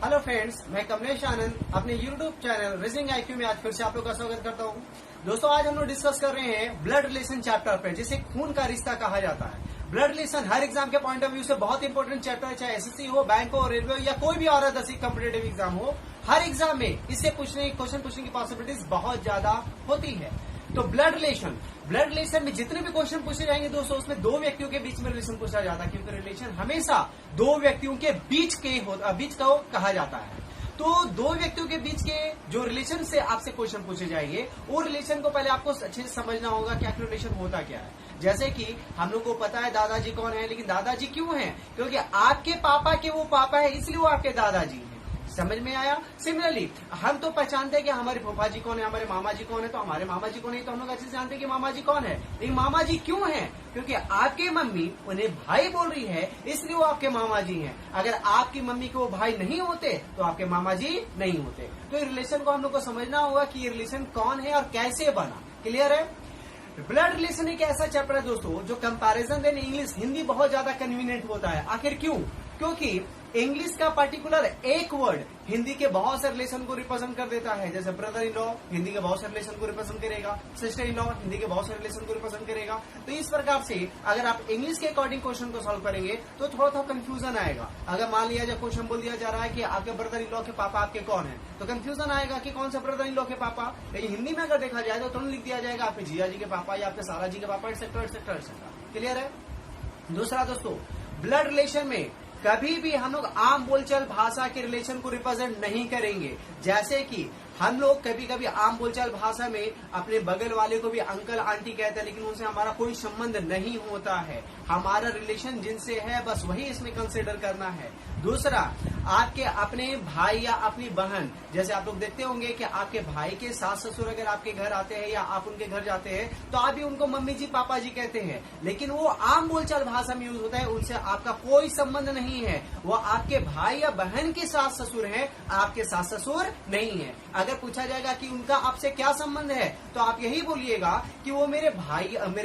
Hello friends, मैं कमलेश आनंद अपने YouTube channel reasoning IQ में आज फिर से आप लोग का स्वागत करता हूँ। दोस्तों, आज हम लोग डिस्कस कर रहे हैं ब्लड रिलेशन चैप्टर पे, जिसे खून का रिश्ता कहा जाता है। ब्लड रिलेशन हर एग्जाम के पॉइंट ऑफ व्यू से बहुत इंपॉर्टेंट चैप्टर है, चाहे एसएससी हो, बैंक हो, रेलवे हो या कोई भी और अदर कॉम्पिटेटिव एग्जाम हो। हर एग्जाम में इससे क्वेश्चन पूछने की पॉसिबिलिटीज बहुत ज्यादा होती है। तो ब्लड रिलेशन में जितने भी क्वेश्चन पूछे जाएंगे दोस्तों, उसमें दो व्यक्तियों के बीच में रिलेशन पूछा जाता है, क्योंकि रिलेशन हमेशा दो व्यक्तियों के बीच का कहा जाता है। तो दो व्यक्तियों के बीच के जो रिलेशन से आपसे क्वेश्चन पूछे जाएंगे, वो रिलेशन को पहले आपको अच्छे से समझना होगा कि आखिर रिलेशन होता क्या है। जैसे कि हम लोग को पता है दादाजी कौन है, लेकिन दादाजी क्यों हैं? क्योंकि आपके पापा के वो पापा है, इसलिए वो आपके दादाजी हैं। समझ में आया? सिमिलरली हम तो पहचानते हैं कि हमारे फूफा जी कौन है, हमारे मामा जी कौन है, तो हमारे मामा जी कौन है, तो हम लोग अच्छे से जानते हैं कि मामा जी कौन है। लेकिन मामा जी क्यों है? क्योंकि आपके मम्मी उन्हें भाई बोल रही है, इसलिए वो आपके मामा जी हैं। अगर आपकी मम्मी के वो भाई नहीं होते तो आपके मामा जी नहीं होते। तो इस रिलेशन को हम लोग को समझना होगा कि ये रिलेशन कौन है और कैसे बना। क्लियर है? ब्लड रिलेशन एक ऐसा चैप्टर है दोस्तों जो कंपैरिजन देन इंग्लिश हिंदी बहुत ज्यादा कन्वीनियंट होता है। आखिर क्यों? क्योंकि इंग्लिश का पर्टिकुलर एक वर्ड हिंदी के बहुत से रिलेशन को रिप्रेजेंट कर देता है। जैसे ब्रदर इन लॉ हिंदी के बहुत से रिलेशन को रिप्रेजेंट करेगा, सिस्टर इन लॉ हिंदी के बहुत से रिलेशन को रिप्रेजेंट करेगा। तो इस प्रकार से अगर आप इंग्लिश के अकॉर्डिंग क्वेश्चन को सॉल्व करेंगे तो थोड़ा कंफ्यूजन आएगा। अगर मान लिया जाए क्वेश्चन बोल दिया जा रहा है कि आपके ब्रदर इन लॉ के पापा आपके कौन है, तो कंफ्यूजन आएगा कि कौन सा ब्रदर इन लॉ के पापा। लेकिन हिंदी में अगर देखा जाए तो तुरंत लिख दिया जाएगा आपके जिया जी के पापा या आपके सारा जी के पापा, एक्सेट्रा एक्सेट्रा एक्सेट्रा। क्लियर है? दूसरा दोस्तों, ब्लड रिलेशन में कभी भी हम लोग आम बोलचाल भाषा के रिलेशन को रिप्रेजेंट नहीं करेंगे। जैसे कि हम लोग कभी कभी आम बोलचाल भाषा में अपने बगल वाले को भी अंकल आंटी कहते हैं, लेकिन उनसे हमारा कोई संबंध नहीं होता है। हमारा रिलेशन जिनसे है बस वही इसमें कंसिडर करना है। दूसरा, आपके अपने भाई या अपनी बहन, जैसे आप लोग देखते होंगे कि आपके भाई के सास ससुर अगर आपके घर आते हैं या आप उनके घर जाते हैं तो आप भी उनको मम्मी जी पापा जी कहते हैं, लेकिन वो आम बोलचाल भाषा में यूज होता है। उनसे आपका कोई संबंध नहीं है। वो आपके भाई या बहन के सास ससुर हैं, आपके सास ससुर नहीं है। अगर पूछा जाएगा कि उनका आपसे क्या संबंध है, तो आप यही बोलिएगा कि वो मेरे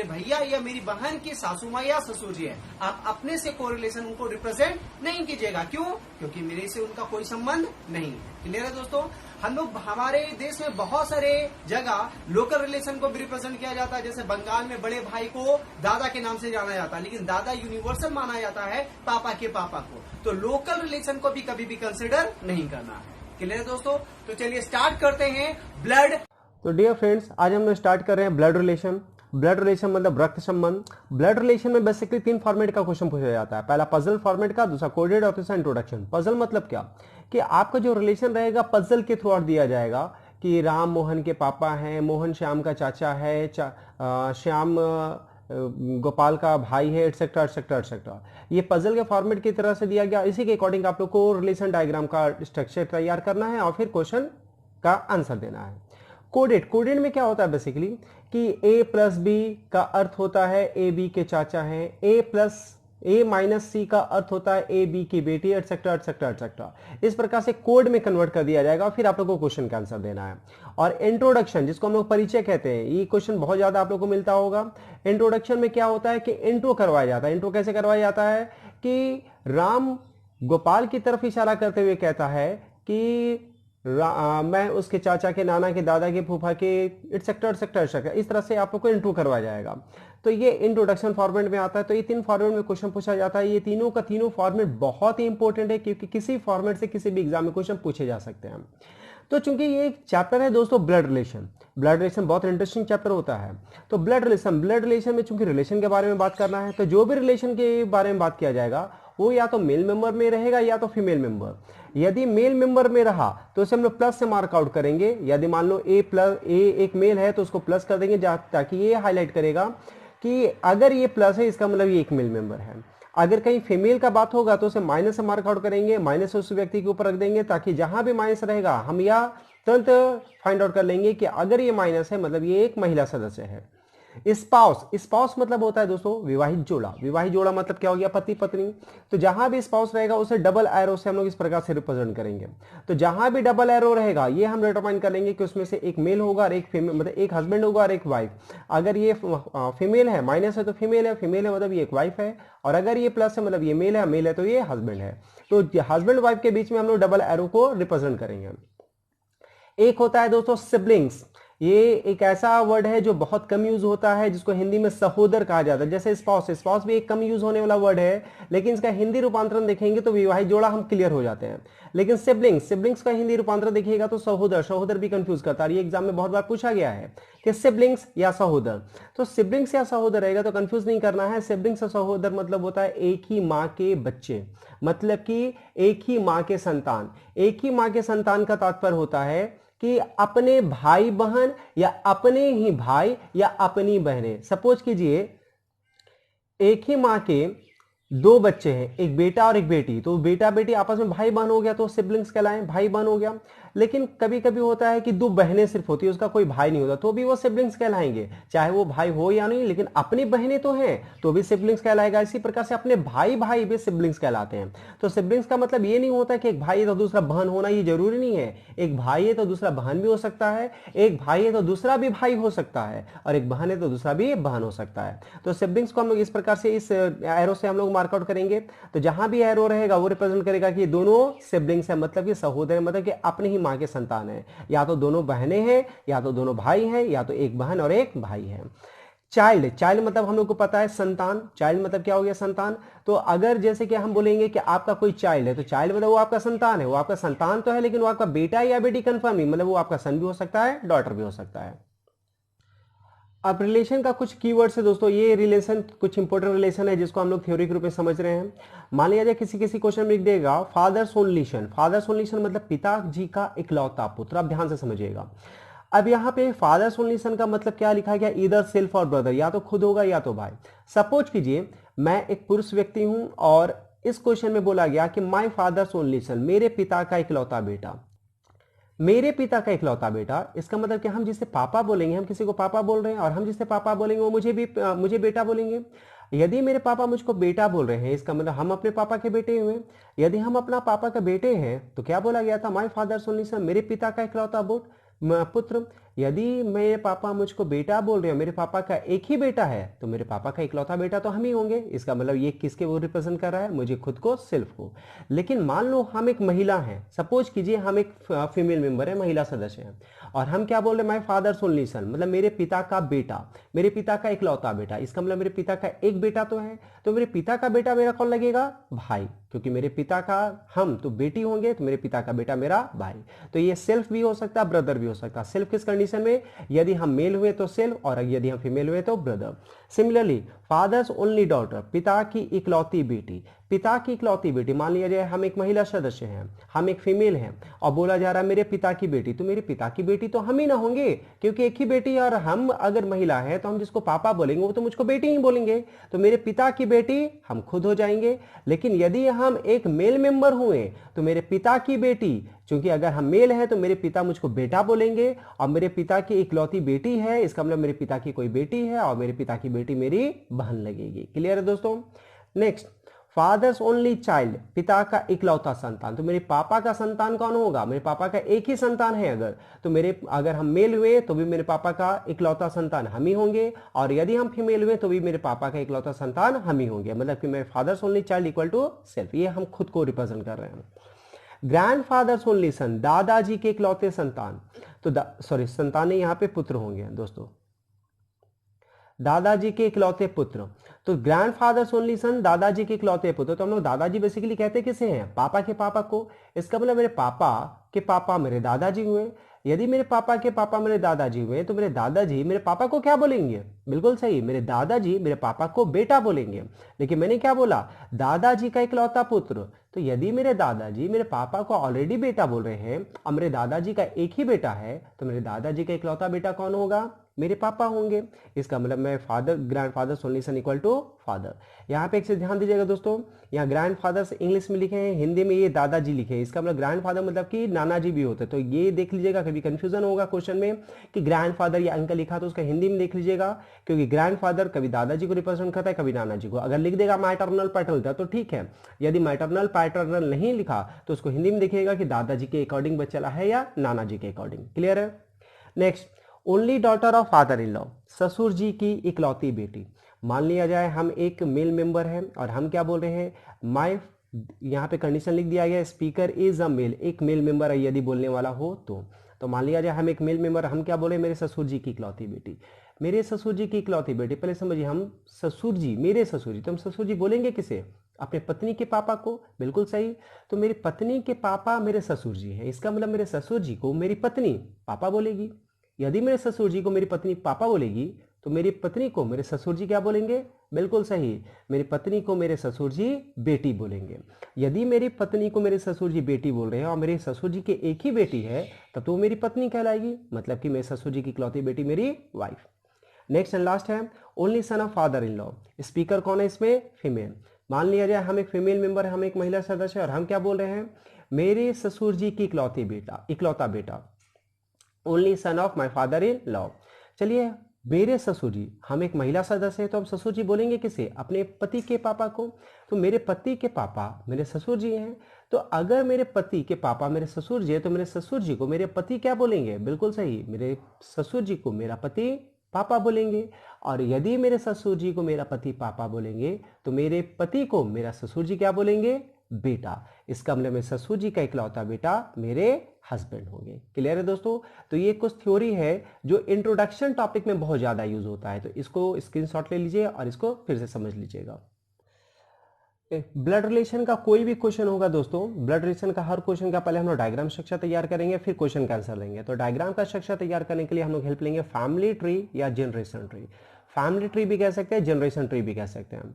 भैया या मेरी बहन की सासू माँ या ससुर जी है। आप अपने से कोई रिलेशन उनको रिप्रेजेंट नहीं कीजिएगा। क्यों? क्योंकि मेरे से उनका कोई संबंध नहीं है। क्लियर है दोस्तों? हम लोग हमारे देश में बहुत सारे जगह लोकल रिलेशन को भी रिप्रेजेंट किया जाता है। जैसे बंगाल में बड़े भाई को दादा के नाम से जाना जाता है, लेकिन दादा यूनिवर्सल माना जाता है पापा के पापा को। तो लोकल रिलेशन को भी कभी भी कंसिडर नहीं करना है। क्लियर है दोस्तों? तो चलिए स्टार्ट करते हैं ब्लड। तो डियर फ्रेंड्स, आज हम लोग स्टार्ट कर रहे हैं ब्लड रिलेशन। ब्लड रिलेशन मतलब रक्त संबंध। ब्लड रिलेशन में बेसिकली 3 फॉर्मेट का क्वेश्चन पूछा जाता है। पहला पजल फॉर्मेट का, दूसरा कोडेड और तीसरा इंट्रोडक्शन। पजल मतलब क्या कि आपका जो रिलेशन रहेगा पजल के थ्रू आउट दिया जाएगा कि राम मोहन के पापा हैं, मोहन श्याम का चाचा है, श्याम गोपाल का भाई है, एटसेट्रा एटसेट्रा एटसेट्रा। ये पजल के फॉर्मेट की तरह से दिया गया। इसी के अकॉर्डिंग आप लोग को रिलेशन डायग्राम का स्ट्रक्चर तैयार करना है और फिर क्वेश्चन का आंसर देना है। कोडेड में क्या होता है बेसिकली कि a प्लस बी का अर्थ होता है ए बी के चाचा हैं, a माइनस सी का अर्थ होता है ए बी की बेटी, एटसेट्रा एटसेट्रा एटसेट्रा। इस प्रकार से कोड में कन्वर्ट कर दिया जाएगा और फिर आप लोगों को क्वेश्चन का आंसर देना है। और इंट्रोडक्शन, जिसको हम लोग परिचय कहते हैं, ये क्वेश्चन बहुत ज्यादा आप लोगों को मिलता होगा। इंट्रोडक्शन में क्या होता है कि इंट्रो करवाया जाता है। इंट्रो कैसे करवाया जाता है कि राम गोपाल की तरफ इशारा करते हुए कहता है कि मैं उसके चाचा के, नाना के, दादा के, फूफा के, एटसेट्रा एटसेट्रा एटसेट्रा। इस तरह से आप लोग को इंट्रो करवाया जाएगा। तो ये इंट्रोडक्शन फॉर्मेट में आता है। तो ये 3 फॉर्मेट में क्वेश्चन पूछा जाता है। ये तीनों का तीनों फॉर्मेट बहुत ही इंपॉर्टेंट है, क्योंकि किसी फॉर्मेट से किसी भी एग्जाम में क्वेश्चन पूछे जा सकते हैं। तो चूंकि ये एक चैप्टर है दोस्तों ब्लड रिलेशन बहुत इंटरेस्टिंग चैप्टर होता है। तो ब्लड रिलेशन में चूंकि रिलेशन के बारे में बात करना है, तो जो भी रिलेशन के बारे में बात किया जाएगा वो या तो मेल मेंबर में रहेगा या तो फीमेल मेंबर। यदि मेल मेंबर में रहा तो उसे हम लोग प्लस से मार्क आउट ए यदि मान लो ए एक मेल है तो उसको प्लस कर देंगे, ताकि ये हाईलाइट करेगा कि अगर ये प्लस है इसका मतलब ये एक मेल मेंबर है। अगर कहीं फीमेल का बात होगा तो उसे माइनस से मार्क आउट करेंगे, माइनस उस व्यक्ति के ऊपर रख देंगे, ताकि जहां भी माइनस रहेगा हम यह तुरंत फाइंड आउट कर लेंगे कि अगर ये माइनस है मतलब ये एक महिला सदस्य है। स्पाउस, स्पाउस मतलब होता है दोस्तों विवाहित जोड़ा। विवाहित जोड़ा मतलब क्या हो गया, पति पत्नी। तो जहां भी स्पाउस रहेगा उसे डबल एरो से हम लोग इस प्रकार से रिप्रेजेंट करेंगे। तो जहां भी डबल एरो रहेगा ये हम डिटरमाइन कर लेंगे कि उसमें से एक मेल होगा और एक फीमेल, मतलब एक हस्बैंड होगा और एक वाइफ। अगर ये फीमेल है, माइनस है तो फीमेल है, फीमेल है मतलब ये एक वाइफ है, और अगर ये प्लस है मतलब ये मेल है, मेल है तो ये हस्बैंड है। तो हस्बैंड वाइफ के बीच में हम लोग डबल एरो को रिप्रेजेंट करेंगे। एक होता है दोस्तों सिबलिंग्स। ये एक ऐसा वर्ड है जो बहुत कम यूज होता है, जिसको हिंदी में सहोदर कहा जाता है। जैसे स्पाउस, स्पाउस भी एक कम यूज होने वाला वर्ड है, लेकिन इसका हिंदी रूपांतरण देखेंगे तो विवाहित जोड़ा हम क्लियर हो जाते हैं। लेकिन सिबलिंग्स, सिबलिंग्स का हिंदी रूपांतरण देखिएगा तो सहोदर, सहोदर भी कंफ्यूज करता है। ये एग्जाम में बहुत बार पूछा गया है कि सिबलिंग्स या सहोदर। तो सिबलिंग्स या सहोदर रहेगा तो कंफ्यूज नहीं करना है। सिबलिंग्स और सहोदर मतलब होता है एक ही माँ के बच्चे, मतलब कि एक ही माँ के संतान। एक ही माँ के संतान का तात्पर्य होता है कि अपने भाई बहन या अपने ही भाई या अपनी बहनें। सपोज कीजिए एक ही मां के दो बच्चे हैं, एक बेटा और एक बेटी, तो बेटा बेटी आपस में भाई बहन हो गया तो सिबलिंग्स कहलाएं, भाई बहन हो गया। लेकिन कभी कभी होता है कि दो बहनें सिर्फ होती है, उसका कोई भाई नहीं होता, तो भी वो सिबलिंग्स कहलाएंगे, चाहे वो भाई हो या नहीं, लेकिन अपनी बहनें तो हैं तो भी सिबलिंग्स कहलाएगा। इसी प्रकार से अपने भाई भाई भी सिबलिंग्स कहलाते हैं। तो सिबलिंग्स का मतलब ये नहीं होता कि एक भाई है तो दूसरा बहन होना, ये जरूरी नहीं है। एक भाई है तो दूसरा बहन भी हो सकता है, एक भाई है तो दूसरा भी भाई हो सकता है, और एक बहन है तो दूसरा भी बहन हो सकता है। तो सिबलिंग्स को हम लोग इस प्रकार से इस एरो से हम लोग मार्कआउट करेंगे। तो जहां भी एरो रहेगा वो रिप्रेजेंट करेगा कि दोनों सिबलिंग्स है, मतलब कि सहोदर है, मतलब कि अपने ही मां के संतान है। या तो दोनों बहनें हैं, या तो दोनों भाई हैं, या तो एक बहन और एक भाई है। चाइल्ड, चाइल्ड मतलब हम लोग को पता है संतान। चाइल्ड मतलब क्या हो गया, संतान। तो अगर जैसे कि हम बोलेंगे कि आपका कोई चाइल्ड है, तो चाइल्ड मतलब वो आपका संतान है। वो आपका संतान तो है, लेकिन वो आपका बेटा या बेटी कंफर्म ही, मतलब वो आपका सन भी हो सकता है, डॉटर भी हो सकता है। अब रिलेशन का कुछ कीवर्ड्स है दोस्तों। ये रिलेशन कुछ इंपॉर्टेंट रिलेशन है जिसको हम लोग थ्योरी के रूप में समझ रहे हैं। मान लिया जाए किसी किसी क्वेश्चन में लिख देगा fathers only son. Fathers only son मतलब पिताजी का इकलौता पुत्र। अब ध्यान से समझिएगा। अब यहाँ पे फादर्स ओनली सन का मतलब क्या लिखा गया, ईदर सेल्फ और ब्रदर, या तो खुद होगा या तो भाई। सपोज कीजिए मैं एक पुरुष व्यक्ति हूं और इस क्वेश्चन में बोला गया कि माय फादर्स ओनली सन, मेरे पिता का इकलौता बेटा। मेरे पिता का इकलौता बेटा, इसका मतलब कि हम जिसे पापा बोलेंगे, हम किसी को पापा बोल रहे हैं, और हम जिसे पापा बोलेंगे वो मुझे बेटा बोलेंगे। यदि मेरे पापा मुझको बेटा बोल रहे हैं, इसका मतलब हम अपने पापा के बेटे हुए। यदि हम अपना पापा का बेटे हैं तो क्या बोला गया था, माय फादर्स ओनली सन, मेरे पिता का इकलौता पुत्र। यदि मेरे पापा मुझको बेटा बोल रहे हैं, मेरे पापा का एक ही बेटा है, तो मेरे पापा का इकलौता बेटा तो हम ही होंगे। इसका मतलब ये किसके वो रिप्रेजेंट कर रहा है, मुझे खुद को, सेल्फ को। लेकिन मान लो हम एक महिला हैं, सपोज कीजिए हम एक फीमेल मेंबर है, महिला सदस्य हैं, और हम क्या बोल रहे हैं, माय फादर्स ओनली सन, मतलब मेरे पिता का बेटा, मेरे पिता का इकलौता बेटा। इसका मतलब मेरे पिता का एक बेटा तो है, तो मेरे पिता का बेटा मेरा कौन लगेगा, भाई, क्योंकि मेरे पिता का हम तो बेटी होंगे, तो मेरे पिता का बेटा मेरा भाई। तो ये सेल्फ भी हो सकता है, ब्रदर भी हो सकता है। सेल्फ किस कंडीशन में, यदि हम मेल हुए तो सेल्फ, और यदि हम फीमेल हुए तो brother. Similarly fathers only daughter, पिता की इकलौती बेटी। पिता की इकलौती बेटी, मान लिया जाए हम एक महिला सदस्य हैं, हम एक फीमेल हैं, और बोला जा रहा है मेरे पिता की बेटी, तो मेरे पिता की बेटी तो हम ही ना होंगे, क्योंकि एक ही बेटी, और हम अगर महिला है तो हम जिसको पापा बोलेंगे वो तो मुझको बेटी ही बोलेंगे, तो मेरे पिता की बेटी हम खुद हो जाएंगे। लेकिन यदि हम एक मेल मेंबर हुए तो मेरे पिता की बेटी, क्योंकि अगर हम मेल है तो मेरे पिता मुझको बेटा बोलेंगे, और मेरे पिता की इकलौती बेटी है, इसका मतलब मेरे पिता की कोई बेटी है, और मेरे पिता की बेटी मेरी बहन लगेगी। क्लियर है दोस्तों। नेक्स्ट, फादर्स ओनली चाइल्ड, पिता का इकलौता संतान। तो मेरे पापा का संतान कौन होगा, मेरे पापा का एक ही संतान है अगर, तो अगर हम मेल हुए तो भी मेरे पापा का इकलौता संतान हम ही होंगे, और यदि हम फीमेल हुए तो भी मेरे पापा का इकलौता संतान हम ही होंगे। मतलब कि मेरे father's only child equal to self, ये हम खुद को रिप्रेजेंट कर रहे हैं। ग्रैंड फादर्स ओनली सन, दादाजी के इकलौते संतान। तो सॉरी, संतान यहाँ पे पुत्र होंगे दोस्तों, दादाजी के इकलौते पुत्र। तो ग्रैंड फादर्स ओनली सन, दादाजी के इकलौते पुत्र। तो हम लोग दादाजी बेसिकली कहते किसे हैं, पापा के पापा को। इसका मतलब मेरे पापा के पापा मेरे दादाजी हुए। यदि मेरे पापा के पापा मेरे दादाजी हुए तो मेरे दादाजी मेरे पापा को क्या बोलेंगे, बिल्कुल सही, मेरे दादाजी मेरे पापा को बेटा बोलेंगे। लेकिन मैंने क्या बोला, दादाजी का इकलौता पुत्र। तो यदि मेरे दादाजी मेरे पापा को ऑलरेडी बेटा बोल रहे हैं और मेरे दादाजी का एक ही बेटा है, तो मेरे दादाजी का इकलौता बेटा कौन होगा, मेरे पापा होंगे। इसका मतलब मैं father, grandfather solution equal to father. यहाँ पे एक से ध्यान दीजिएगा दोस्तों, यहाँ ग्रैंडफादर से इंग्लिश में लिखे हैं, हिंदी में ये दादाजी लिखे हैं। इसका मतलब ग्रैंडफादर मतलब कि नाना जी भी होते हैं। तो ये देख लीजिएगा, कभी कंफ्यूजन होगा क्वेश्चन में कि ग्रैंडफादर या अंकल लिखा तो उसका हिंदी में देख लीजिएगा, क्योंकि ग्रैंडफादर कभी दादाजी को रिप्रेजेंट करता है, कभी नाना जी को। अगर लिख देगा मैटरनल पैटर्नल तो ठीक है, यदि मैटरनल पैटर्नल नहीं लिखा तो उसको हिंदी में देखिएगा कि दादाजी के अकॉर्डिंग बच्चा चला है या नाना जी के अकॉर्डिंग। क्लियर है। Next, only daughter of father in law, ससुर जी की इकलौती बेटी। मान लिया जाए हम एक मेल मेंबर हैं और हम क्या बोल रहे हैं, माय, यहाँ पे कंडीशन लिख दिया गया स्पीकर इज अ मेल, एक मेल मेंबर है यदि बोलने वाला हो तो मान लिया जाए हम एक मेल मेंबर, हम क्या बोले, मेरे ससुर जी की इकलौती बेटी। मेरे ससुर जी की इकलौती बेटी, पहले समझिए, हम ससुर जी, मेरे ससुर जी, तो हम ससुर जी बोलेंगे किसे, अपने पत्नी के पापा को। बिल्कुल सही। तो मेरी पत्नी के पापा मेरे ससुर जी हैं, इसका मतलब मेरे ससुर जी को मेरी पत्नी पापा बोलेगी। यदि मेरे ससुर जी को मेरी पत्नी पापा बोलेगी तो मेरी पत्नी को मेरे ससुर जी क्या बोलेंगे, बिल्कुल सही, मेरी पत्नी को मेरे ससुर जी बेटी बोलेंगे। यदि मेरी पत्नी को मेरे ससुर जी बेटी बोल रहे हैं और मेरे ससुर जी के एक ही बेटी है तब तो मेरी पत्नी कहलाएगी, मतलब कि मेरे ससुर जी की इकलौती बेटी मेरी वाइफ। नेक्स्ट एंड लास्ट है only son of father in law. Speaker कौन है इसमें, फीमेल। मान लिया जाए हम एक फीमेल मेंबर है, हम एक महिला सदस्य है और हम क्या बोल रहे हैं, मेरे ससुर जी की इकलौता बेटा, only son of my father in law. चलिए, मेरे ससुर जी, हम एक महिला सदस्य है तो हम ससुर जी बोलेंगे किसे, अपने पति के पापा को। तो मेरे पति के पापा मेरे ससुर जी हैं। तो अगर मेरे पति के पापा मेरे ससुर जी है तो मेरे ससुर जी को मेरे पति क्या बोलेंगे, बिल्कुल सही, मेरे ससुर जी को मेरा पति पापा बोलेंगे। और यदि मेरे ससुर जी को मेरा पति पापा बोलेंगे तो मेरे पति को मेरा ससुर जी क्या बोलेंगे, बेटा। इसका मतलब मेरे ससुर जी का इकलौता बेटा मेरे हस्बैंड होंगे। क्लियर है दोस्तों। तो ये कुछ थ्योरी है जो इंट्रोडक्शन टॉपिक में बहुत ज्यादा यूज होता है, तो इसको स्क्रीनशॉट ले लीजिए और इसको फिर से समझ लीजिएगा। ब्लड रिलेशन का कोई भी क्वेश्चन होगा दोस्तों, ब्लड रिलेशन का हर क्वेश्चन का पहले हम लोग डायग्राम स्ट्रक्चर तैयार करेंगे, फिर क्वेश्चन का आंसर लेंगे। तो डायग्राम का स्ट्रक्चर तैयार करने के लिए हम लोग हेल्प लेंगे फैमिली ट्री या जनरेशन ट्री। फैमिली ट्री भी कह सकते हैं, जनरेशन ट्री भी कह सकते हैं।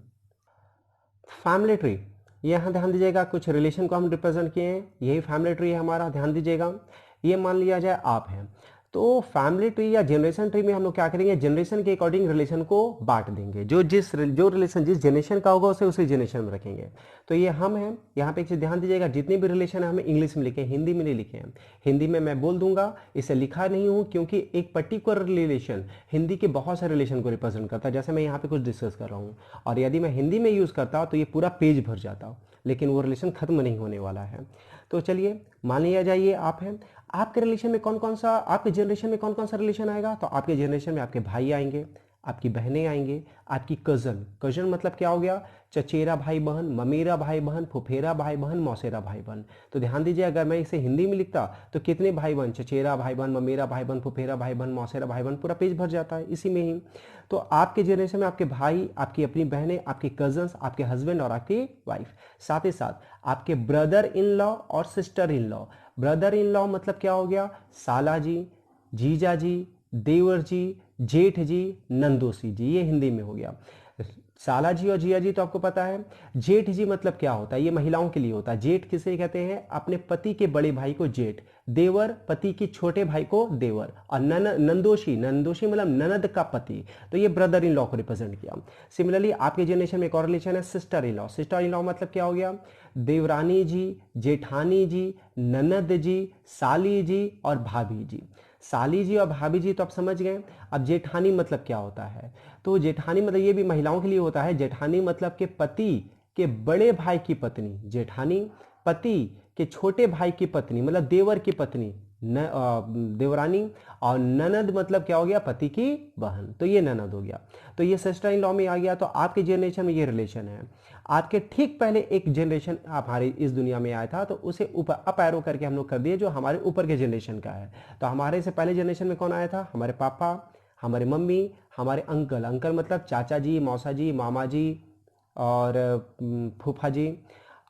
फैमिली ट्री, यहाँ ध्यान दीजिएगा, कुछ रिलेशन को हम रिप्रेजेंट किए हैं, यही फैमिली ट्री है हमारा, ध्यान दीजिएगा। ये मान लिया जाए आप हैं, तो फैमिली ट्री या जनरेशन ट्री में हम लोग क्या करेंगे, जनरेशन के अकॉर्डिंग रिलेशन को बांट देंगे, जो रिलेशन जिस जनरेशन का होगा उसे उसी जनरेशन में रखेंगे। तो ये हम हैं, यहाँ पे एक चीज ध्यान दीजिएगा, जितने भी रिलेशन है हमें इंग्लिश में लिखे, हिंदी में नहीं लिखे हैं। हिंदी में मैं बोल दूंगा, इसे लिखा नहीं हूँ क्योंकि एक पर्टिकुलर रिलेशन हिंदी के बहुत सारे रिलेशन को रिप्रेजेंट करता है। जैसे मैं यहाँ पे कुछ डिस्कस कर रहा हूँ और यदि मैं हिंदी में यूज करता तो ये पूरा पेज भर जाता, लेकिन वो रिलेशन खत्म नहीं होने वाला है। तो चलिए, मान लिया जाए ये आप हैं, आपके रिलेशन में कौन कौन सा, आपके जनरेशन में कौन कौन सा रिलेशन आएगा, तो आपके जनरेशन में आपके भाई आएंगे, आपकी बहनें आएंगे, आपकी कजन मतलब क्या हो गया, चचेरा भाई बहन, ममेरा भाई बहन, फुफेरा भाई बहन, मौसेरा भाई बहन। तो ध्यान दीजिए, अगर मैं इसे हिंदी में लिखता तो कितने भाई बहन, चचेरा भाई बहन, ममेरा भाई बहन, फुफेरा भाई बहन, मौसेरा भाई बहन, पूरा पेज भर जाता है इसी में ही। तो आपके जनरेशन में आपके भाई, आपकी अपनी बहनें, आपके कजन्स, आपके हस्बैंड और आपकी वाइफ, साथ ही साथ आपके ब्रदर इन लॉ और sister in law. Brother in law मतलब क्या हो गया, साला जी, जीजा जी, देवर जी, जेठ जी, नंदोसी जी, ये हिंदी में हो गया। साला जी और जिया जी तो आपको पता है। जेठ जी मतलब क्या होता है, ये महिलाओं के लिए होता है। जेठ किसे कहते हैं, अपने पति के बड़े भाई को जेठ। देवर, पति के छोटे भाई को देवर। और नंदोशी मतलब ननद का पति, तो ये ब्रदर इन लॉ को रिप्रेजेंट किया। सिमिलरली आपके जनरेशन में एक और रिलेशन है sister in law. Sister in law मतलब क्या हो गया, देवरानी जी, जेठानी जी, ननद जी, साली जी और भाभी जी। साली जी और भाभी जी तो आप समझ गए। अब जेठानी मतलब क्या होता है, तो जेठानी मतलब ये भी महिलाओं के लिए होता है। जेठानी मतलब के पति के बड़े भाई की पत्नी जेठानी, पति के छोटे भाई की पत्नी मतलब देवर की पत्नी देवरानी, और ननद मतलब क्या हो गया, पति की बहन, तो ये ननद हो गया। तो ये सिस्टर इन लॉ में आ गया। तो आपके जनरेशन में ये रिलेशन है। आपके ठीक पहले एक जनरेशन हमारी इस दुनिया में आया था, तो उसे ऊपर अप एरो करके हम लोग कर दिए, जो हमारे ऊपर के जनरेशन का है। तो हमारे से पहले जनरेशन में कौन आया था, हमारे पापा, हमारे मम्मी, हमारे अंकल मतलब चाचा जी, मौसा जी, मामा जी और फूफा जी।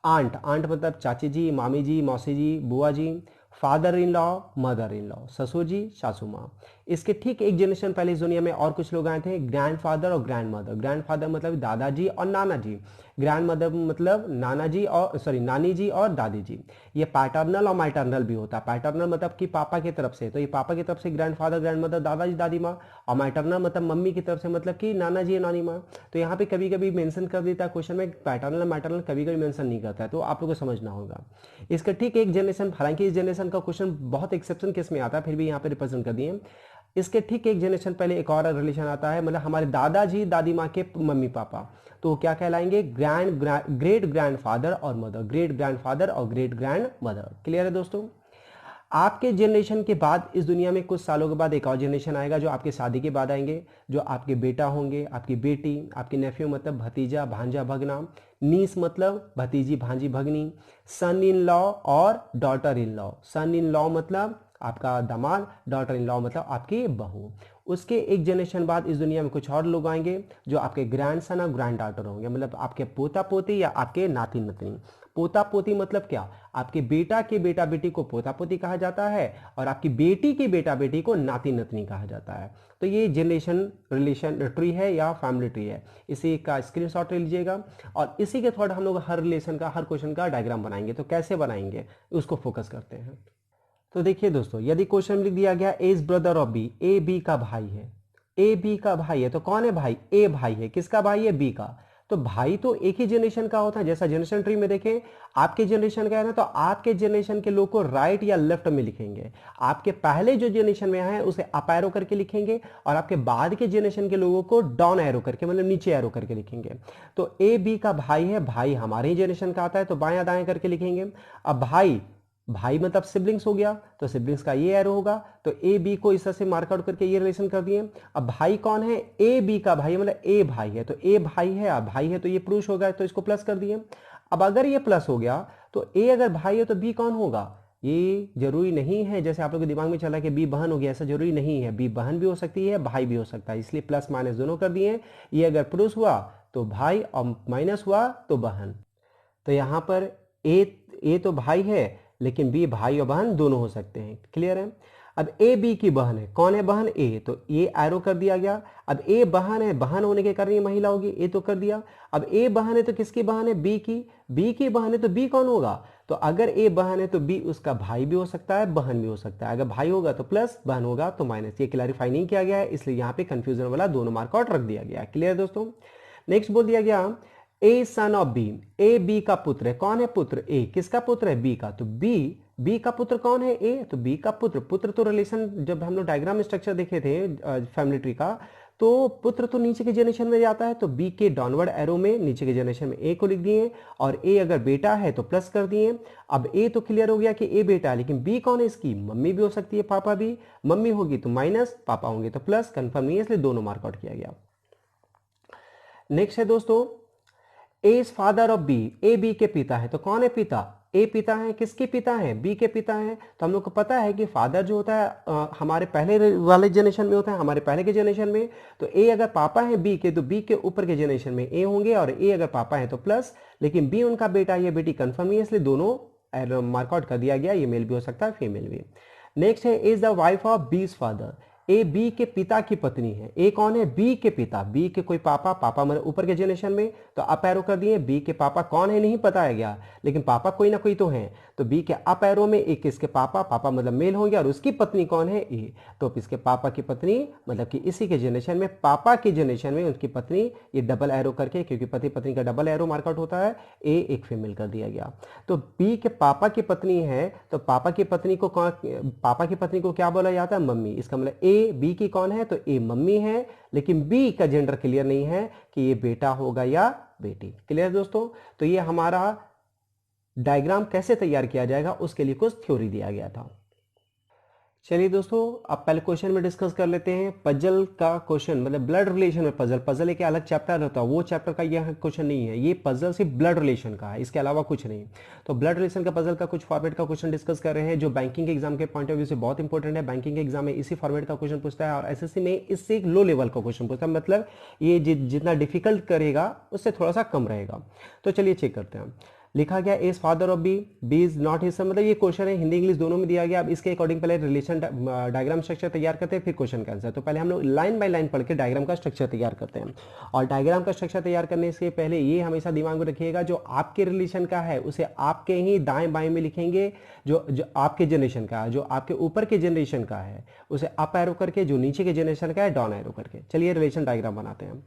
आंट मतलब चाची जी, मामी जी, मौसी जी, बुआ जी। Father in law, mother in law, ससुर जी, सासू माँ। इसके ठीक एक जनरेशन पहले इस दुनिया में और कुछ लोग आए थे, ग्रैंडफादर और ग्रैंड मदर। ग्रैंडफादर मतलब दादाजी और नाना जी। ग्रैंड मदर मतलब नाना जी और नानी जी और दादी जी। ये पैटर्नल और मैटरनल भी होता है। पैटर्नल मतलब कि पापा की तरफ से, तो ये पापा की तरफ से ग्रैंडफादर ग्रैंड मदर दादाजी दादी माँ, और मैटरनल मतलब मम्मी की तरफ से मतलब कि नाना जी नानी माँ। तो यहाँ पे कभी कभी मेंशन कर देता है क्वेश्चन में पैटर्नल मैटरनल, कभी कभी मेंशन नहीं करता है, तो आप लोगों को समझना होगा। इसका ठीक एक जनरेशन, हालांकि इस जनरेशन का क्वेश्चन बहुत एक्सेप्शन केस में आता है, फिर भी यहाँ पे रिप्रेजेंट कर दिए। इसके ठीक एक जनरेशन पहले एक और रिलेशन आता है, मतलब हमारे दादाजी दादी माँ के मम्मी पापा, तो क्या कहलाएंगे? ग्रेट ग्रैंडफादर और मदर, ग्रेट ग्रैंडफादर और ग्रेट ग्रैंड मदर। क्लियर है दोस्तों? आपके जनरेशन के बाद इस दुनिया में कुछ सालों के बाद एक और जनरेशन आएगा जो आपके शादी के बाद आएंगे, जो आपके बेटा होंगे, आपकी बेटी, आपके नेफ्यू मतलब भतीजा भांजा भगना, नीस मतलब भतीजी भांजी भगनी, सन इन लॉ और daughter in law. Son in law मतलब आपका दामाद, डॉटर इन लॉ मतलब आपकी बहू। उसके एक जनरेशन बाद इस दुनिया में कुछ और लोग आएंगे जो आपके ग्रैंड सन और ग्रैंड डॉटर होंगे, मतलब आपके पोता पोती या आपके नाती नतनी। पोता पोती मतलब क्या? आपके बेटा के बेटा बेटी को पोता पोती कहा जाता है और आपकी बेटी के बेटा बेटी को नाती नतनी कहा जाता है। तो ये जनरेशन रिलेशन ट्री है या फैमिली ट्री है, इसी का स्क्रीनशॉट ले लीजिएगा और इसी के थोड़ा हम लोग हर रिलेशन का, हर क्वेश्चन का डायग्राम बनाएंगे। तो कैसे बनाएंगे उसको फोकस करते हैं। तो देखिए दोस्तों, यदि क्वेश्चन लिख दिया गया A is brother of B, A B का भाई है, ए बी का भाई है, तो कौन है भाई? ए भाई है। किसका भाई है? बी का। तो भाई तो एक ही जनरेशन का होता है, जैसा जनरेशन ट्री में देखें आपके जनरेशन का है ना, तो आपके जनरेशन के लोग को राइट या लेफ्ट में लिखेंगे। आपके पहले जो जनरेशन में है उसे अप एरो करके लिखेंगे और आपके बाद के जनरेशन के लोगों को डाउन एरो करके, मतलब नीचे एरो करके लिखेंगे। तो ए बी का भाई है, भाई हमारे ही जनरेशन का आता है तो बायां दाएं करके लिखेंगे। अब भाई, भाई मतलब सिबलिंग्स हो गया, तो सिबलिंग्स का ये एरो होगा, तो ए बी को इस तरह से मार्कआउट करके ये रिलेशन कर दिए। अब भाई कौन है? ए बी का भाई, मतलब ए भाई है, तो ए भाई है, अब भाई है तो ये पुरुष हो गया, तो इसको प्लस कर दिए। अब अगर ये प्लस हो गया तो ए अगर भाई है तो बी कौन होगा? ये जरूरी नहीं है, जैसे आप लोग के दिमाग में चला कि बी बहन होगी, ऐसा जरूरी नहीं है। बी बहन भी हो सकती है, भाई भी हो सकता है, इसलिए प्लस माइनस दोनों कर दिए। ये अगर पुरुष हुआ तो भाई और माइनस हुआ तो बहन। तो यहां पर ए तो भाई है लेकिन बी भाई और बहन दोनों हो सकते हैं। क्लियर है? अब ए बी की बहन है, कौन है बहन? ए, तो ये एरो कर दिया गया। अब ए बहन है, बहन होने के कारण ये महिला होगी, ए तो कर दिया। अब ए बहन है तो किसकी बहन है? बी की। बी की बहन है तो बी कौन होगा? तो अगर ए बहन है तो बी उसका भाई भी हो सकता है, बहन भी हो सकता है। अगर भाई होगा तो प्लस, बहन होगा तो माइनस। ये क्लैरिफाई नहीं किया गया है, इसलिए यहाँ पे कंफ्यूजन वाला दोनों मार्कआउट रख दिया गया है। क्लियर दोस्तों? नेक्स्ट बोल दिया गया A son of B, A B का पुत्र है। कौन है पुत्र? ए। किसका पुत्र है? बी का। तो बी का पुत्र कौन है? ए। तो बी का पुत्र, पुत्र तो रिलेशन जब हम लोग डायग्राम स्ट्रक्चर देखे थे फैमिली ट्री का, तो पुत्र तो नीचे के जनरेशन में जाता है, तो बी के डाउनवर्ड एरो में नीचे के जनरेशन में ए को लिख दिए और ए अगर बेटा है तो प्लस कर दिए। अब ए तो क्लियर हो गया कि ए बेटा है, लेकिन बी कौन है? इसकी मम्मी भी हो सकती है, पापा भी। मम्मी होगी तो माइनस, पापा होंगे तो प्लस। कंफर्म नहीं है इसलिए दोनों मार्कआउट किया गया। नेक्स्ट है दोस्तों A is father of B, A B के पिता है। तो कौन है पिता? ए पिता है। किसके पिता है? बी के पिता है। तो हम लोग को पता है कि फादर जो होता है हमारे पहले वाले जनरेशन में होता है, हमारे पहले के जनरेशन में। तो ए अगर पापा है बी के, तो बी के ऊपर के जनरेशन में ए होंगे, और ए अगर पापा है तो प्लस, लेकिन बी उनका बेटा या बेटी कंफर्म नहीं है, इसलिए दोनों मार्कआउट कर दिया गया। ये मेल भी हो सकता है, फीमेल भी। नेक्स्ट है इज द वाइफ ऑफ बीज फादर, ए बी के पिता की पत्नी है। ए कौन है? बी के पिता। बी के कोई पापा, पापा मतलब ऊपर के जनरेशन में, तो अप एरो कर दिए। बी के पापा कौन है नहीं बताया गया, लेकिन पापा कोई ना कोई तो है, तो बी के अप एरो में एक इसके पापा, पापा मतलब मेल होंगे, और उसकी पत्नी कौन है? ए। तो इसके पापा की पत्नी मतलब कि इसी के जनरेशन में, पापा के जनरेशन में उनकी पत्नी, ये डबल एरो करके, क्योंकि पति पत्नी का डबल एरो मार्कआउट होता है, ए एक फीमेल कर दिया गया। तो बी के पापा की पत्नी है, तो पापा की पत्नी को क्या बोला जाता है? मम्मी। इसका मतलब ए बी की कौन है? तो ए मम्मी है, लेकिन बी का जेंडर क्लियर नहीं है कि ये बेटा होगा या बेटी। क्लियर दोस्तों? तो ये हमारा डायग्राम कैसे तैयार किया जाएगा उसके लिए कुछ थ्योरी दिया गया था। चलिए दोस्तों, अब पहले क्वेश्चन में डिस्कस कर लेते हैं। पजल का क्वेश्चन मतलब ब्लड रिलेशन में पजल, पजल एक अलग चैप्टर रहता है, वो चैप्टर का यह क्वेश्चन नहीं है। ये पजल सिर्फ ब्लड रिलेशन का है, इसके अलावा कुछ नहीं। तो ब्लड रिलेशन का पजल का कुछ फॉर्मेट का क्वेश्चन डिस्कस कर रहे हैं, जो बैंकिंग एग्जाम के पॉइंट ऑफ व्यू से बहुत इंपॉर्टेंट है। बैंकिंग एग्जाम में इसी फॉर्मेट का क्वेश्चन पूछता है, और एसएससी में इससे लो लेवल का क्वेश्चन पूछता है, मतलब ये जितना डिफिकल्ट करेगा उससे थोड़ा सा कम रहेगा। तो चलिए चेक करते हैं। लिखा गया A is father of B, B is not his son, मतलब ये क्वेश्चन है हिंदी इंग्लिश दोनों में दिया गया। अब इसके अकॉर्डिंग पहले रिलेशन डायग्राम स्ट्रक्चर तैयार करते हैं, फिर क्वेश्चन का आंसर। तो पहले हम लोग लाइन बाय लाइन पढ़ के डायग्राम का स्ट्रक्चर तैयार करते हैं। और डायग्राम का स्ट्रक्चर तैयार करने से पहले ये हमेशा दिमाग में रखिएगा, जो आपके रिलेशन का है उसे आपके ही दाएं बाएं में लिखेंगे, जो आपके जनरेशन का है, जो आपके ऊपर के जनरेशन का है उसे अप एरो करके, जो नीचे के जनरेशन का है डाउन एरो करके। चलिए रिलेशन डायग्राम बनाते हैं।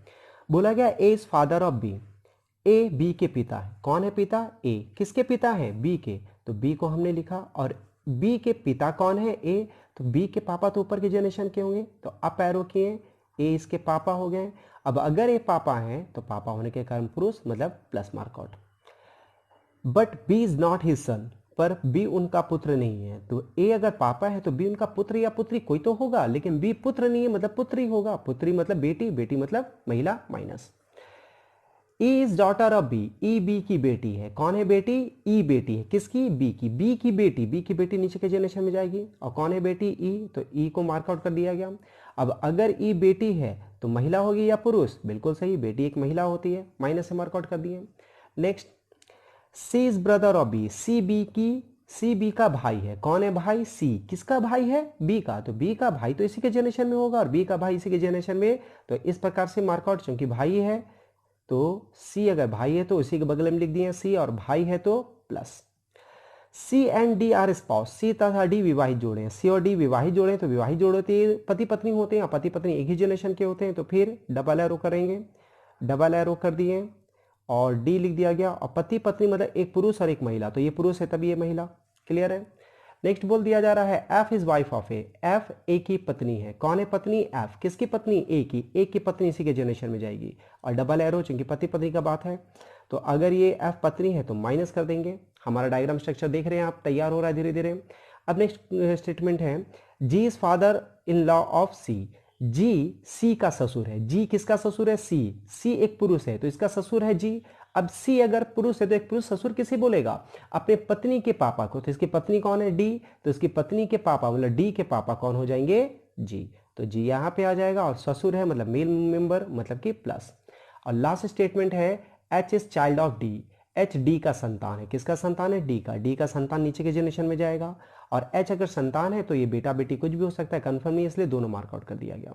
बोला गया A is father of B, A B के पिता है। कौन है पिता? ए। किसके पिता है? बी के। तो बी को हमने लिखा, और बी के पिता कौन है? ए। तो बी के पापा तो ऊपर के जनरेशन के होंगे, तो अप एरो किए, ए इसके पापा हो गए। अब अगर ये पापा हैं तो पापा होने के कारण पुरुष, मतलब plus mark out. But B is not his son, पर बी उनका पुत्र नहीं है। तो ए अगर पापा है तो बी उनका पुत्र या पुत्री कोई तो होगा, लेकिन बी पुत्र नहीं है, मतलब पुत्री होगा। पुत्री मतलब बेटी, बेटी मतलब महिला माइनस। E is daughter of B, E B की बेटी है। कौन है बेटी? ई बेटी है। किसकी? बी की। बी की बेटी, बी की बेटी नीचे के जनरेशन में जाएगी। और कौन है बेटी? ई। तो ई को मार्कआउट कर दिया गया। अब अगर ई बेटी है तो महिला होगी या पुरुष? बिल्कुल सही, बेटी एक महिला होती है, माइनस से मार्कआउट कर दिए। Next, C is brother of B, C B की, सी बी का भाई है। कौन है भाई? सी। किसका भाई है? बी का। तो बी का भाई तो इसी के जनरेशन में होगा, और बी का भाई इसी के जनरेशन में। तो इस प्रकार से मार्कआउट, चूंकि भाई है तो सी, अगर भाई है तो उसी के बगल में लिख दिए सी, और भाई है तो plus. C and D are spouse, C तथा डी विवाहित जोड़े हैं। सी और डी विवाहित जोड़े हैं, तो विवाहित जोड़े होते हैं पति पत्नी होते हैं, पति पत्नी एक ही जनरेशन के होते हैं। तो फिर डबल एरो करेंगे, डबल एरो कर दिए और डी लिख दिया गया। और पति पत्नी मतलब एक पुरुष और एक महिला, तो ये पुरुष है तभी ये महिला। क्लियर है? नेक्स्ट बोल दिया जा रहा है F is wife of A, F A की पत्नी है। कौन है पत्नी? एफ। किसकी पत्नी? ए की। ए की पत्नी इसी के जनरेशन में जाएगी, और डबल एरो, चूंकि पति पत्नी का बात है। तो अगर ये एफ पत्नी है तो माइनस कर देंगे। हमारा डायग्राम स्ट्रक्चर देख रहे हैं आप, तैयार हो रहा है धीरे धीरे। अब नेक्स्ट स्टेटमेंट है G is father in law of C, G C का ससुर है। जी किसका ससुर है? सी। सी एक पुरुष है तो इसका ससुर है जी। अब सी अगर पुरुष है तो एक पुरुष ससुर किसे बोलेगा? अपने पत्नी के पापा को। तो इसकी पत्नी कौन है? डी। तो इसकी पत्नी के पापा मतलब डी के पापा कौन हो जाएंगे? जी। तो जी यहां पे आ जाएगा, और ससुर है मतलब मेल मेंबर, मतलब कि प्लस। और लास्ट स्टेटमेंट है H is child of D, H D का संतान है। किसका संतान है? डी का। डी का संतान नीचे के जनरेशन में जाएगा, और एच अगर संतान है तो ये बेटा बेटी कुछ भी हो सकता है, कंफर्म नहीं, इसलिए दोनों मार्कआउट कर दिया गया।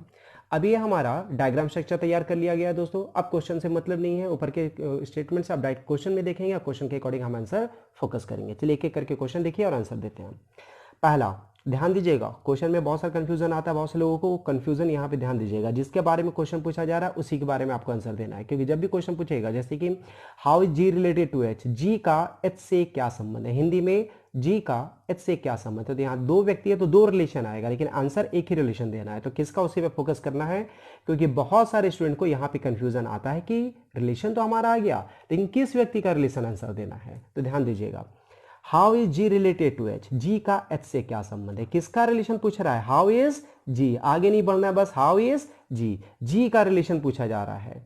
अब ये हमारा डायग्राम स्ट्रक्चर तैयार कर लिया गया है दोस्तों। अब क्वेश्चन से मतलब नहीं है, ऊपर के स्टेटमेंट से आप डायरेक्ट क्वेश्चन में देखेंगे, और क्वेश्चन के अकॉर्डिंग हम आंसर फोकस करेंगे। चलिए एक एक करके क्वेश्चन देखिए और आंसर देते हैं। पहला, ध्यान दीजिएगा, क्वेश्चन में बहुत सारा कंफ्यूजन आता है, बहुत से लोगों को कंफ्यूजन यहाँ पे ध्यान दीजिएगा। जिसके बारे में क्वेश्चन पूछा जा रहा है उसी के बारे में आपको आंसर देना है, क्योंकि जब भी क्वेश्चन पूछेगा, जैसे कि how is G related to H, G का एच से क्या संबंध है, हिंदी में जी का एच से क्या संबंध है। तो यहाँ दो व्यक्ति है तो दो रिलेशन आएगा, लेकिन आंसर एक ही रिलेशन देना है। तो किसका, उसी पे फोकस करना है, क्योंकि बहुत सारे स्टूडेंट को यहाँ पे कंफ्यूजन आता है कि रिलेशन तो हमारा आ गया, लेकिन किस व्यक्ति का रिलेशन आंसर देना है। तो ध्यान दीजिएगा, how is G related to H, G का एच से क्या संबंध है, किसका रिलेशन पूछ रहा है? हाउ इज जी, आगे नहीं बढ़ना है, बस हाउ इज जी, जी का रिलेशन पूछा जा रहा है,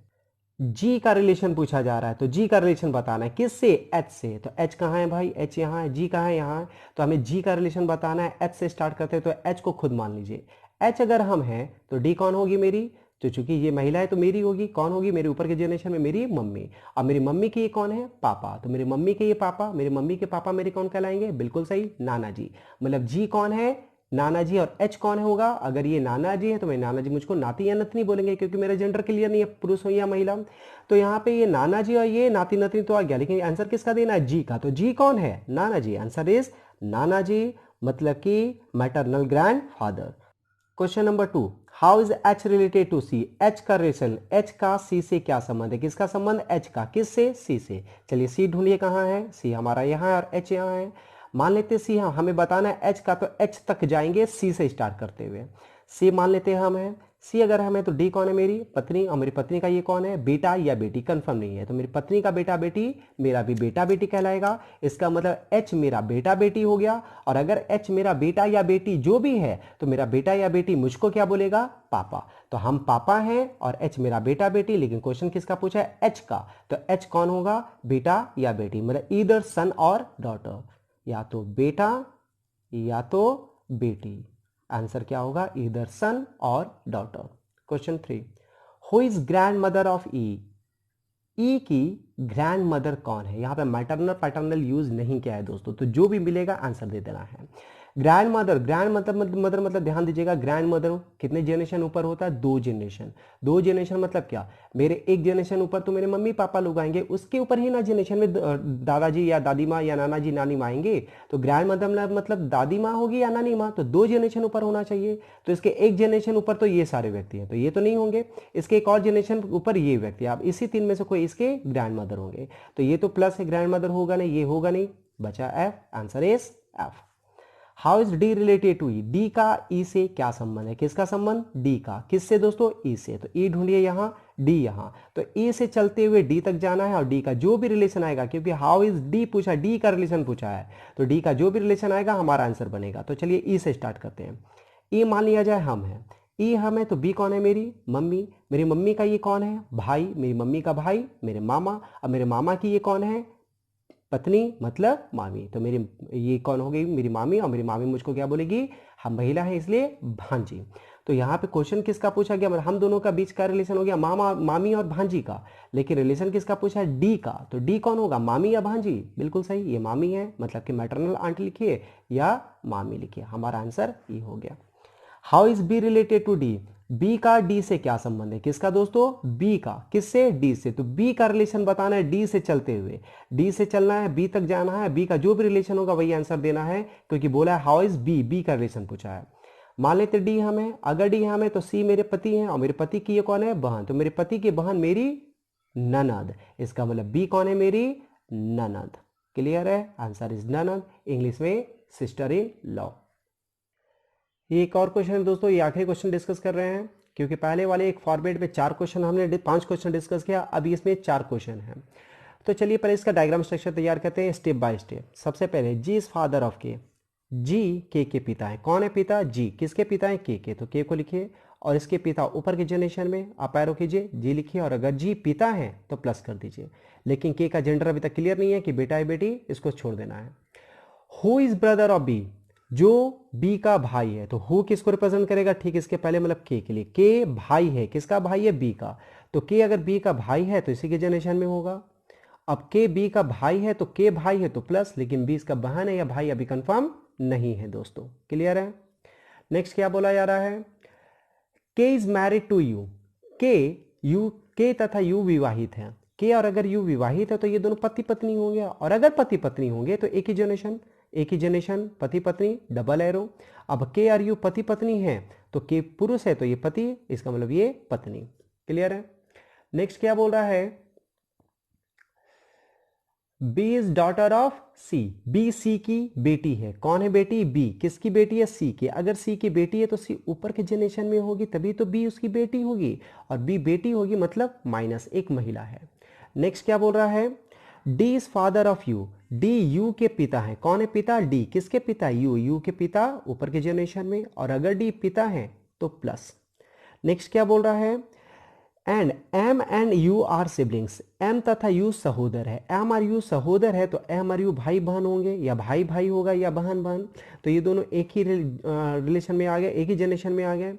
जी का रिलेशन पूछा जा रहा है। तो जी का रिलेशन बताना है किससे? एच से। तो एच कहाँ है भाई? एच यहाँ है। जी कहाँ है? यहाँ है। तो हमें जी का रिलेशन बताना है, एच से स्टार्ट करते हैं। तो एच को खुद मान लीजिए, एच अगर हम हैं तो डी कौन होगी? मेरी। तो चूंकि ये महिला है तो मेरी होगी, कौन होगी? मेरे ऊपर के जनरेशन में मेरी मम्मी। और मेरी मम्मी की ये कौन है? पापा। तो मेरी मम्मी के ये पापा, मेरी मम्मी के पापा मेरे कौन कहलाएंगे? बिल्कुल सही, नाना जी। मतलब जी कौन है? नाना जी। और एच कौन होगा? अगर ये नाना जी है तो मेरे नाना जी मुझको नाती या नतनी बोलेंगे, क्योंकि मेरा जेंडर क्लियर नहीं है, पुरुष हो या महिला। तो यहाँ पे ये नाना जी और ये नाती नतनी तो आ गया, लेकिन आंसर किसका देना है? जी का। तो जी कौन है? नाना जी। आंसर इज नाना जी, मतलब कि maternal grandfather. Question number 2, how is H related to C, H का रिलेशन, एच का सी से क्या संबंध है? किसका संबंध? एच का। किस से? सी से। चलिए सी ढूंढिए, कहाँ है? सी हमारा यहाँ है और एच यहाँ है। मान लेते सी, हाँ हमें बताना है एच का, तो एच तक जाएंगे सी से स्टार्ट करते हुए। सी मान लेते हैं हम है, सी अगर हमें तो डी कौन है? मेरी पत्नी। और मेरी पत्नी का ये कौन है? बेटा या बेटी, कंफर्म नहीं है। तो मेरी पत्नी का बेटा बेटी मेरा भी बेटा बेटी कहलाएगा। इसका मतलब एच मेरा बेटा बेटी हो गया। और अगर एच मेरा बेटा या बेटी जो भी है तो मेरा बेटा या बेटी मुझको क्या बोलेगा? पापा। तो हम पापा हैं और एच मेरा बेटा बेटी, लेकिन क्वेश्चन किसका पूछा है? एच का। तो एच कौन होगा? बेटा या बेटी, मतलब ईदर सन और डॉटर, या तो बेटा या तो बेटी। आंसर क्या होगा? ईदर सन और daughter. Question 3, who is grandmother of E, E की ग्रैंड मदर कौन है? यहाँ पे मैटरनल पैटर्नल यूज नहीं किया है दोस्तों, तो जो भी मिलेगा आंसर दे देना है। ग्रैंड मदर, ग्रैंड मदर मतलब ध्यान दीजिएगा, ग्रैंड मदर कितने जनरेशन ऊपर होता है? 2 जनरेशन। 2 जनरेशन मतलब क्या? मेरे एक जनरेशन ऊपर तो मेरे मम्मी पापा लोग आएंगे, उसके ऊपर ही ना जनरेशन में दादाजी या दादी माँ या नाना जी नानी माँ आएंगे, तो ग्रैंड मदर मतलब दादी माँ होगी या नानी माँ, तो 2 जनरेशन ऊपर होना चाहिए। तो इसके एक जनरेशन ऊपर तो ये सारे व्यक्ति हैं, तो ये तो नहीं होंगे। इसके एक और जनरेशन ऊपर ये व्यक्ति, आप इसी 3 में से कोई इसके ग्रैंड मदर होंगे, तो ये तो प्लस है, ग्रैंड मदर होगा नहीं, ये होगा नहीं, बचा F, answer is F. How is D related to E? D का ई से क्या संबंध है? किसका संबंध? डी का। किससे दोस्तों? ई से। तो ई ढूंढिए यहां, डी यहां, तो ई से चलते हुए डी तक जाना है, और डी का जो भी रिलेशन आएगा, क्योंकि हाउ इज डी पूछा, डी का रिलेशन पूछा है, तो डी का जो भी रिलेशन आएगा हमारा आंसर बनेगा। तो चलिए ई से स्टार्ट करते हैं। ई मान लिया जाए हम है, ई हम है, तो बी कौन है? मेरी मम्मी। मेरी मम्मी का ये कौन है? भाई। मेरी मम्मी का भाई मेरे मामा। अब मेरे मामा की ये कौन है? पत्नी मतलब मामी। तो मेरी ये कौन हो गई? मेरी मामी, और मेरी मामी मुझको क्या बोलेगी? हम महिला है इसलिए भांजी। तो यहाँ पे क्वेश्चन किसका पूछा गया? मतलब हम दोनों का बीच का रिलेशन हो गया मामा, मामी और भांजी का, लेकिन रिलेशन किसका पूछा है? डी का। तो डी कौन होगा? मामी या भांजी? बिल्कुल सही, ये मामी है, मतलब कि मैटरनल आंट लिखिए या मामी लिखिए, हमारा आंसर ये हो गया। How is B related to D? B का डी से क्या संबंध है? किसका दोस्तों? बी का। किससे? डी से। तो बी का रिलेशन बताना है डी से चलते हुए, डी से चलना है, बी तक जाना है, बी का जो भी रिलेशन होगा वही आंसर देना है, क्योंकि बोला है हाउ इज बी, बी का रिलेशन पूछा है। मान लेते डी हम है, अगर डी हम है तो सी मेरे पति हैं, और मेरे पति की ये कौन है? बहन। तो मेरे पति की बहन मेरी ननद, इसका मतलब बी कौन है? मेरी ननद। क्लियर है? आंसर इज ननद, इंग्लिश में सिस्टर इन लॉ। ये एक और क्वेश्चन है दोस्तों, ये आखिरी क्वेश्चन डिस्कस कर रहे हैं, क्योंकि पहले वाले एक फॉर्मेट में 4 क्वेश्चन हमने 5 क्वेश्चन डिस्कस किया, अभी इसमें 4 क्वेश्चन हैं। तो चलिए पहले इसका डायग्राम स्ट्रक्चर तैयार करते हैं स्टेप बाय स्टेप। सबसे पहले जी इज फादर ऑफ के, जी के पिता है। कौन है पिता? जी। किसके पिता है? के। तो के को लिखिए, और इसके पिता ऊपर के जनरेशन में आप एरो कीजिए, जी लिखिए, और अगर जी पिता है तो प्लस कर दीजिए, लेकिन के का जेंडर अभी तक क्लियर नहीं है कि बेटा है बेटी, इसको छोड़ देना है। Who is brother of B? जो बी का भाई है, तो हु किसको रिप्रेजेंट करेगा? ठीक इसके पहले मतलब के लिए, के भाई है, किसका भाई है? बी का। तो के अगर बी का भाई है तो इसी के जनरेशन में होगा। अब के बी का भाई है तो के भाई है तो प्लस, लेकिन बी इसका बहन है या भाई अभी कंफर्म नहीं है दोस्तों। क्लियर है? नेक्स्ट क्या बोला जा रहा है? के इज मैरिड टू यू। के तथा यू विवाहित है। के और अगर यू विवाहित है तो ये दोनों पति पत्नी होंगे, और अगर पति पत्नी होंगे तो एक ही जनरेशन पति पत्नी, डबल एरो। अब के और यू पति पत्नी है, तो के पुरुष है तो ये पति, इसका मतलब ये पत्नी। क्लियर है? नेक्स्ट क्या बोल रहा है? B is daughter of C. B C की बेटी है। कौन है बेटी? बी। किसकी बेटी है? सी की। अगर सी की बेटी है तो सी ऊपर के जनरेशन में होगी, तभी तो बी उसकी बेटी होगी, और बी बेटी होगी मतलब माइनस, एक महिला है। नेक्स्ट क्या बोल रहा है? D is father of you. D you के पिता है। कौन है पिता? डी। किसके पिता? यू के पिता ऊपर के जनरेशन में, और अगर डी पिता है तो प्लस। नेक्स्ट क्या बोल रहा है? And M and U are siblings. M तथा यू सहोदर है। एम और यू सहोदर है तो एम और यू भाई बहन होंगे, या भाई भाई होगा या बहन बहन, तो ये दोनों एक ही रिलेशन में आ गए, एक ही जनरेशन में आ गए।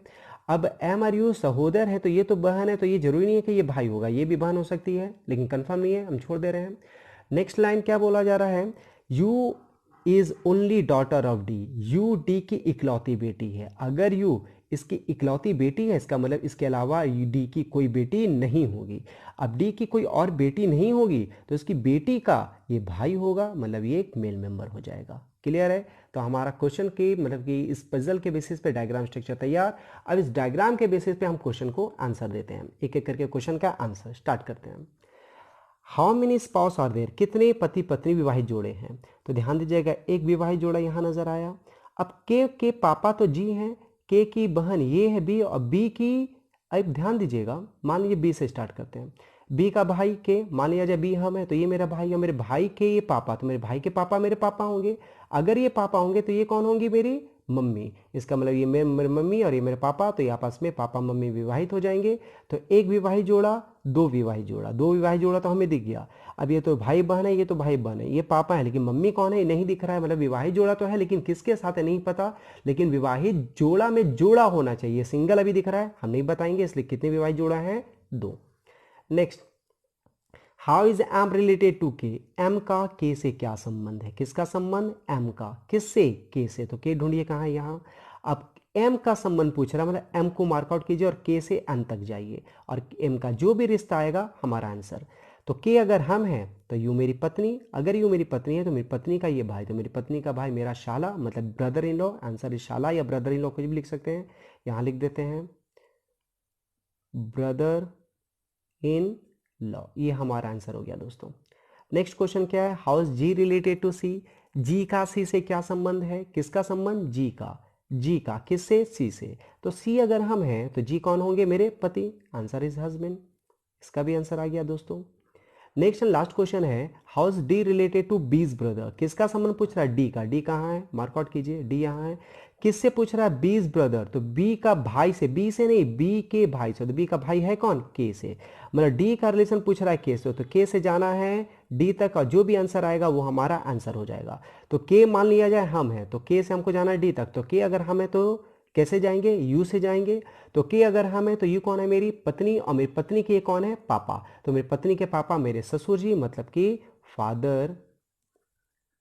अब एम और यू सहोदर है तो ये तो बहन है, तो ये जरूरी नहीं है कि ये भाई होगा, ये भी बहन हो सकती है, लेकिन कंफर्म नहीं है, हम छोड़ दे रहे हैं। नेक्स्ट लाइन क्या बोला जा रहा है? You is only daughter of D. U D की इकलौती बेटी है। अगर यू इसकी इकलौती बेटी है, इसका मतलब इसके अलावा डी की कोई बेटी नहीं होगी। अब डी की कोई और बेटी नहीं होगी तो इसकी बेटी का ये भाई होगा, मतलब ये एक मेल मेंबर हो जाएगा। क्लियर है? तो हमारा क्वेश्चन की मतलब कि इस पजल के बेसिस पे डायग्राम स्ट्रक्चर तैयार। अब इस डायग्राम के बेसिस पे हम क्वेश्चन को आंसर देते हैं, एक एक करके क्वेश्चन का आंसर स्टार्ट करते हैं। How many spouse are there? कितने पति पत्नी विवाहित जोड़े हैं? तो ध्यान दीजिएगा, एक विवाहित जोड़ा यहाँ नजर आया। अब के पापा तो जी हैं, के की बहन ये है बी, और बी की, अब ध्यान दीजिएगा, मान लीजिए बी से स्टार्ट करते हैं। बी का भाई के, मान लिया जाए बी हम है तो ये मेरा भाई है, मेरे भाई के ये पापा, तो मेरे भाई के पापा मेरे पापा होंगे। अगर ये पापा होंगे तो ये कौन होंगी? मेरी मम्मी। इसका मतलब ये मेरे मम्मी और ये मेरे पापा, तो ये आपस में पापा मम्मी विवाहित हो जाएंगे। तो एक विवाहित जोड़ा, दो विवाहित जोड़ा, दो विवाहित जोड़ा तो हमें दिख गया। अब ये तो भाई बहन है, ये तो भाई बहन है, ये पापा है, लेकिन मम्मी कौन है ये नहीं दिख रहा है। मतलब विवाहित जोड़ा तो है लेकिन किसके साथ है नहीं पता, लेकिन विवाहित जोड़ा में जोड़ा होना चाहिए। सिंगल अभी दिख रहा है, हम नहीं बताएंगे, इसलिए कितने विवाहित जोड़ा है? 2। Next, how is M related to K, M का के से क्या संबंध है, किसका संबंध, एम का, किससे, के से, तो के ढूंढिए कहाँ है यहाँ। अब एम का संबंध पूछ रहा है, मतलब एम को मार्कआउट कीजिए और के से एन तक जाइए और एम का जो भी रिश्ता आएगा हमारा आंसर। तो के अगर हम हैं तो यू मेरी पत्नी, अगर यू मेरी पत्नी है तो मेरी पत्नी का ये भाई, तो मेरी पत्नी का भाई मेरा शाला, मतलब brother in law, answer is शाला या ब्रदर इन लॉ कुछ भी लिख सकते हैं, यहाँ लिख देते हैं ब्रदर इन लॉ, ये हमारा आंसर हो गया दोस्तों। नेक्स्ट क्वेश्चन क्या है, how is G related to C, G का सी से क्या संबंध है, किसका संबंध, जी का, जी का किससे, सी से, तो सी अगर हम हैं तो जी कौन होंगे, मेरे पति, आंसर इज हस्बैंड, इसका भी आंसर आ गया दोस्तों। नेक्स्ट एंड लास्ट क्वेश्चन है, how is D related to B's brother, किसका संबंध पूछ रहा है, डी का, डी कहाँ है, मार्कआउट कीजिए, डी यहाँ है। किससे पूछ रहा है, बीज ब्रदर, तो बी का भाई से, बी से नहीं बी के भाई से, तो बी का भाई है कौन, के से, मतलब डी का रिलेशन पूछ रहा है के से, तो के से जाना है डी तक और जो भी आंसर आएगा वो हमारा आंसर हो जाएगा। तो के मान लिया जाए हम है, तो के से हमको जाना है डी तक, तो के अगर हम है तो कैसे जाएंगे, यू से जाएंगे, तो के अगर हम है तो यू कौन है, मेरी पत्नी, और मेरी पत्नी के कौन है, पापा, तो मेरी पत्नी के पापा मेरे ससुर जी, मतलब कि फादर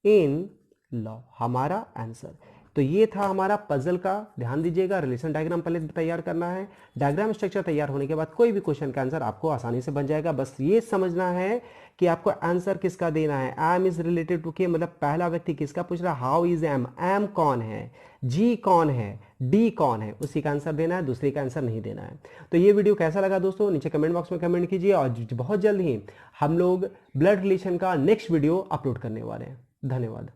इन लॉ, हमारा आंसर। तो ये था हमारा पजल का, ध्यान दीजिएगा रिलेशन डायग्राम पहले तैयार करना है, डायग्राम स्ट्रक्चर तैयार होने के बाद कोई भी क्वेश्चन का आंसर आपको आसानी से बन जाएगा। बस ये समझना है कि आपको आंसर किसका देना है, एम इज रिलेटेड टू के, मतलब पहला व्यक्ति किसका पूछ रहा है, हाउ इज एम, एम कौन है, जी कौन है, डी कौन है, उसी का आंसर देना है, दूसरे का आंसर नहीं देना है। तो ये वीडियो कैसा लगा दोस्तों, नीचे कमेंट बॉक्स में कमेंट कीजिए और बहुत जल्द ही हम लोग ब्लड रिलेशन का नेक्स्ट वीडियो अपलोड करने वाले हैं। धन्यवाद।